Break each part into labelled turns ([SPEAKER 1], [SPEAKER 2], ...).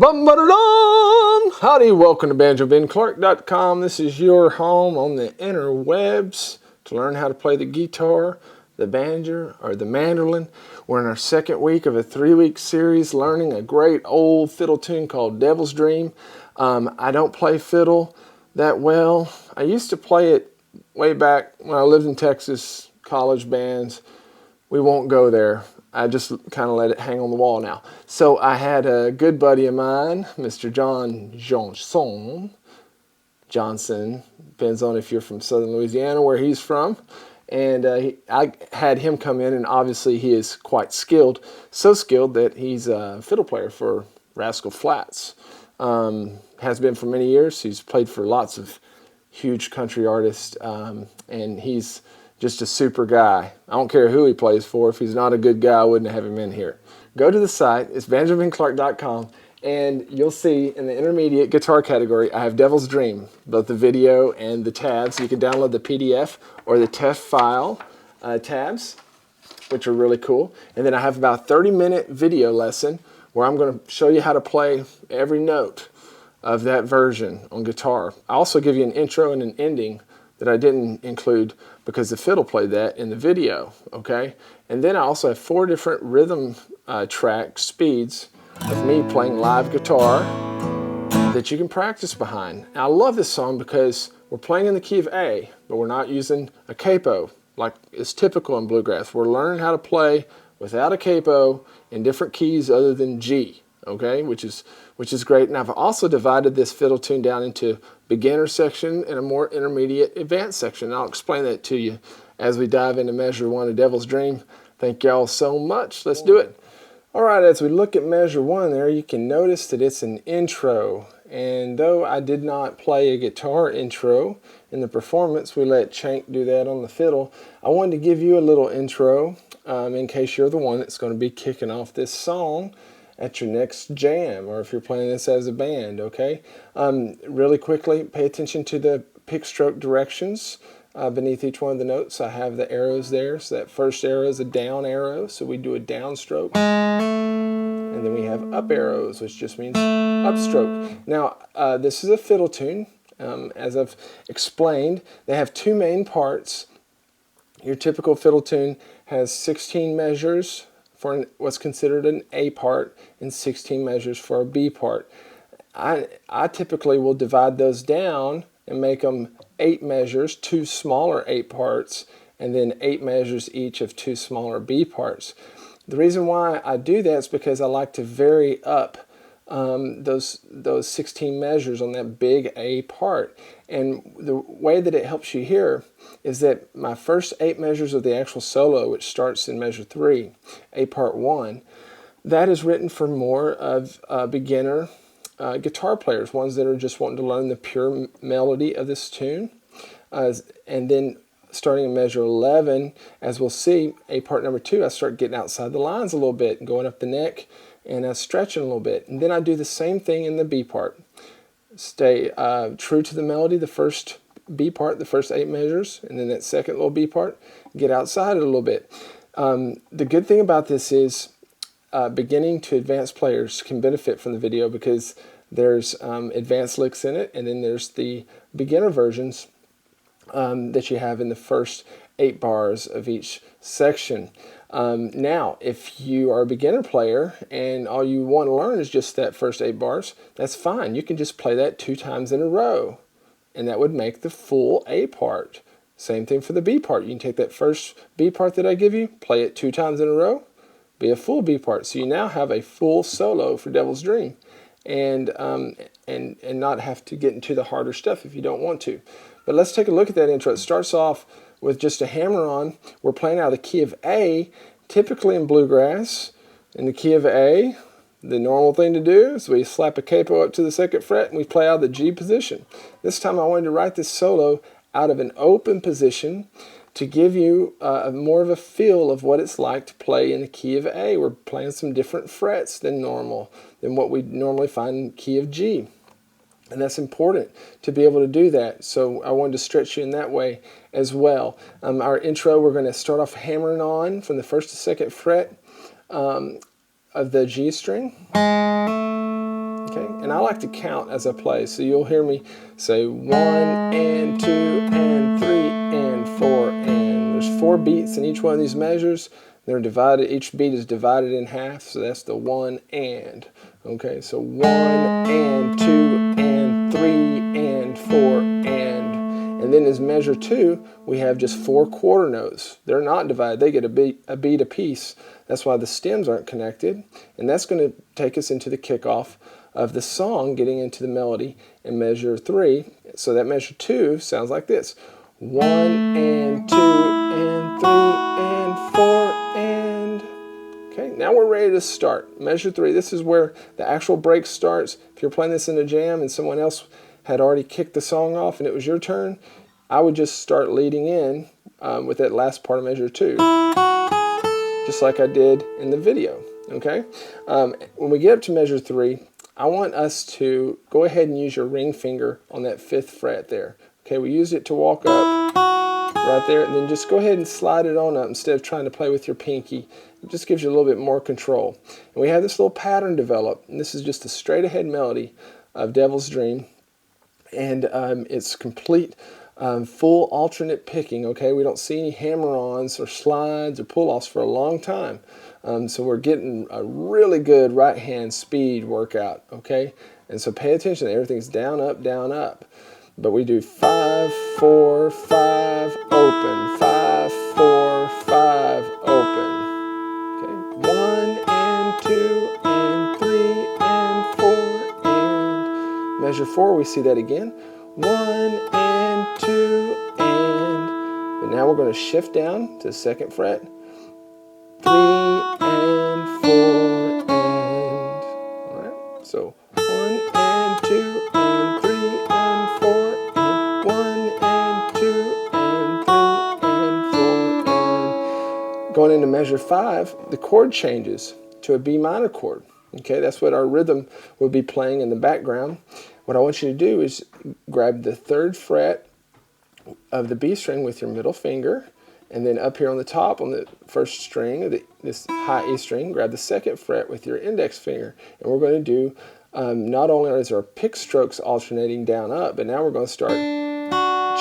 [SPEAKER 1] Bum-ba-da-dum! Howdy, welcome to BanjoBenClark.com. This is your home on the interwebs to learn how to play the guitar, the banjo, or the mandolin. We're in our second week of a 3-week series learning a great old fiddle tune called Devil's Dream. I don't play fiddle that well. I used to play it way back when I lived in Texas, college bands. We won't go there. I just kind of let it hang on the wall now. So I had a good buddy of mine, Mr. Johnson, depends on if you're from southern Louisiana, where he's from. And I had him come in, and obviously he is quite skilled, so skilled that he's a fiddle player for Rascal Flatts. Has been for many years. He's played for lots of huge country artists, and he's just a super guy. I don't care who he plays for. If he's not a good guy, I wouldn't have him in here. Go to the site. It's BanjoBenClark.com, and you'll see in the intermediate guitar category, I have Devil's Dream, both the video and the tabs. You can download the PDF or the TEF file tabs, which are really cool. And then I have about a 30-minute video lesson where I'm going to show you how to play every note of that version on guitar. I also give you an intro and an ending that I didn't include because the fiddle played that in the video, okay? And then I also have 4 different rhythm track speeds of me playing live guitar that you can practice behind. And I love this song because we're playing in the key of A, but we're not using a capo like is typical in bluegrass. We're learning how to play without a capo in different keys other than G, okay, which is great. And I've also divided this fiddle tune down into beginner section and a more intermediate advanced section. I'll explain that to you as we dive into measure 1 of Devil's Dream. Thank y'all so much. Let's do it. All right, as we look at measure 1 there, you can notice that it's an intro. And though I did not play a guitar intro in the performance, we let Chank do that on the fiddle. I wanted to give you a little intro in case you're the one that's going to be kicking off this song at your next jam, or if you're playing this as a band, okay? Really quickly, pay attention to the pick stroke directions beneath each one of the notes. I have the arrows there. So that first arrow is a down arrow, so we do a down stroke. And then we have up arrows, which just means upstroke. Now, this is a fiddle tune. As I've explained, they have 2 main parts. Your typical fiddle tune has 16 measures for what's considered an A part and 16 measures for a B part. I typically will divide those down and make them 8 measures, 2 smaller 8 parts, and then 8 measures each of 2 smaller B parts. The reason why I do that is because I like to vary up those 16 measures on that big A part. And the way that it helps you here is that my first 8 measures of the actual solo, which starts in measure 3, A part 1, that is written for more of beginner guitar players, ones that are just wanting to learn the pure melody of this tune. And then starting in measure 11, as we'll see, A part number 2, I start getting outside the lines a little bit and going up the neck and stretching a little bit. And then I do the same thing in the B part. Stay true to the melody, the first B part, the first 8 measures, and then that second little B part, get outside it a little bit. The good thing about this is beginning to advanced players can benefit from the video because there's advanced licks in it, and then there's the beginner versions that you have in the first 8 bars of each section. Now, if you are a beginner player and all you want to learn is just that first 8 bars, that's fine. You can just play that 2 times in a row, and that would make the full A part. Same thing for the B part. You can take that first B part that I give you, play it 2 times in a row, be a full B part. So you now have a full solo for Devil's Dream, and not have to get into the harder stuff if you don't want to. But let's take a look at that intro. It starts off with just a hammer on. We're playing out of the key of A. Typically in bluegrass, in the key of A, the normal thing to do is we slap a capo up to the 2nd fret and we play out of the G position. This time I wanted to write this solo out of an open position to give you more of a feel of what it's like to play in the key of A. We're playing some different frets than normal, than what we normally find in the key of G. And that's important to be able to do that. So I wanted to stretch you in that way as well. Our intro, we're going to start off hammering on from the 1st to 2nd fret of the G string. Okay, Okay, and I like to count as I play, so you'll hear me say 1 and 2 and 3 and 4, and there's 4 beats in each one of these measures. They're divided, each beat is divided in half, so that's the 1 and. Okay, so 1 and 2 and 3 and 4 and then as measure 2, we have just 4 quarter notes. They're not divided, they get a beat apiece. That's why the stems aren't connected, and that's going to take us into the kickoff of the song, getting into the melody in measure 3. So that measure 2 sounds like this: 1 and 2 and 3 and 4 and. Okay, now we're ready to start. Measure 3, this is where the actual break starts. If you're playing this in a jam and someone else had already kicked the song off and it was your turn, I would just start leading in with that last part of measure 2, just like I did in the video. Okay, when we get up to measure 3, I want us to go ahead and use your ring finger on that 5th fret there. Okay, we used it to walk up right there, and then just go ahead and slide it on up instead of trying to play with your pinky. It just gives you a little bit more control. And we have this little pattern developed, and this is just a straight ahead melody of Devil's Dream, and it's complete full alternate picking. Okay, we don't see any hammer-ons or slides or pull-offs for a long time, so we're getting a really good right hand speed workout. Okay, and so pay attention, everything's down up down up, but we do 5 4 5 open, 5 4 5 open. Okay, 1 and 2 and 3 and 4 and measure 4, we see that again, 1 and 2 and, but now we're going to shift down to the 2nd fret, 3 and 4 and, all right, so 1 and 2 and 3 and 4 and 1 and 2 and 3 and 4 and. Going into measure 5, the chord changes to a B minor chord. Okay, that's what our rhythm will be playing in the background. What I want you to do is grab the 3rd fret of the B string with your middle finger, and then up here on the top on the 1st string of this high E string, grab the 2nd fret with your index finger. And we're going to do, not only is our pick strokes alternating down up, but now we're going to start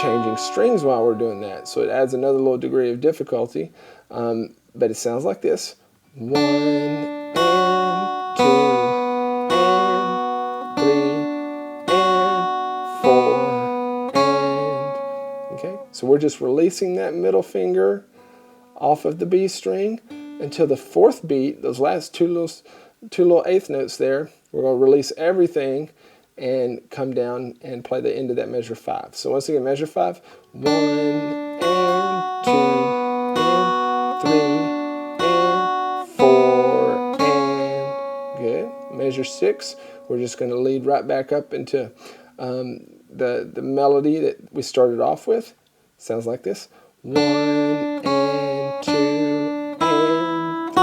[SPEAKER 1] changing strings while we're doing that. So it adds another little degree of difficulty, but it sounds like this: 1 and 2 and 3 and 4 and. Okay, so we're just releasing that middle finger off of the B string until the 4th beat, those last two little eighth notes there, we're going to release everything and come down and play the end of that measure 5. So once again, measure 5, 1 and 2 and 3 and 4 and. Good. Measure 6, we're just going to lead right back up into the melody that we started off with. Sounds like this: 1 and 2 and 3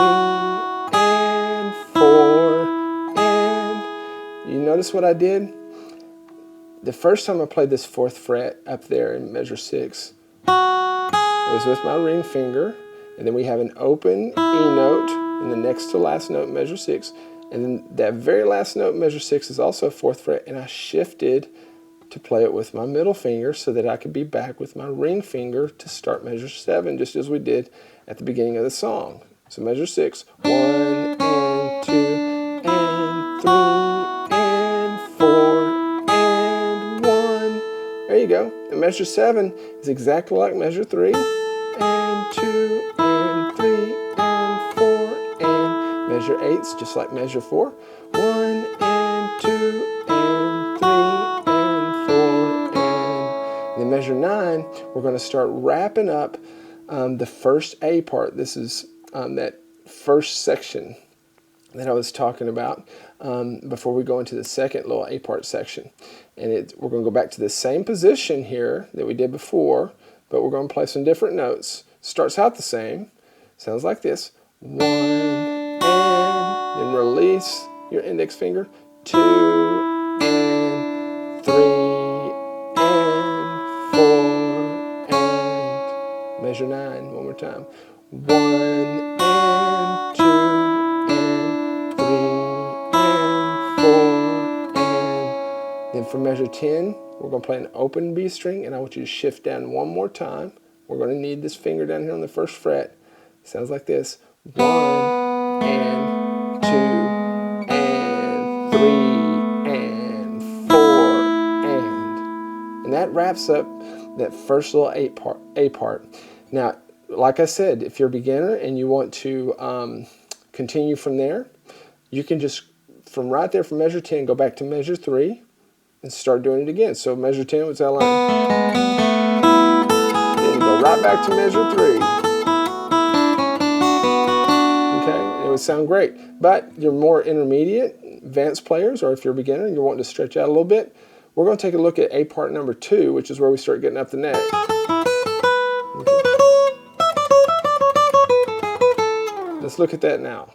[SPEAKER 1] and 4 and. You notice what I did? The first time I played this 4th fret up there in measure 6, it was with my ring finger, and then we have an open E note in the next to last note, measure 6, and then that very last note, measure 6, is also a 4th fret, and I shifted to play it with my middle finger so that I could be back with my ring finger to start measure 7, just as we did at the beginning of the song. So measure 6, 1 and 2 and 3 and 4 and 1. There you go. And measure 7 is exactly like measure 3 and 2 and 3 and 4 and. Measure 8's just like measure 4, 1 and 2 and 3 and 4 and. Then measure 9, we're going to start wrapping up the first A part. This is that first section that I was talking about before we go into the second little A part section. And we're going to go back to the same position here that we did before, but we're going to play some different notes. Starts out the same. Sounds like this: 1 and, then release your index finger, 2 and 3 and 4 and. Measure 9 one more time: 1 and 2 and 3 and 4 Then for measure 10, we're going to play an open B string, and I want you to shift down one more time. We're going to need this finger down here on the first fret. It sounds like this. 1 and 2 and 3 and 4 and that wraps up that first little A part. Now, like I said, if you're a beginner and you want to continue from there, you can just, from right there from measure 10, go back to measure 3 and start doing it again. So measure 10 was that line. Then go right back to measure 3. Okay, it would sound great. But you're more intermediate, advanced players, or if you're a beginner and you're wanting to stretch out a little bit, we're going to take a look at A part number 2, which is where we start getting up the neck. Okay. Let's look at that now.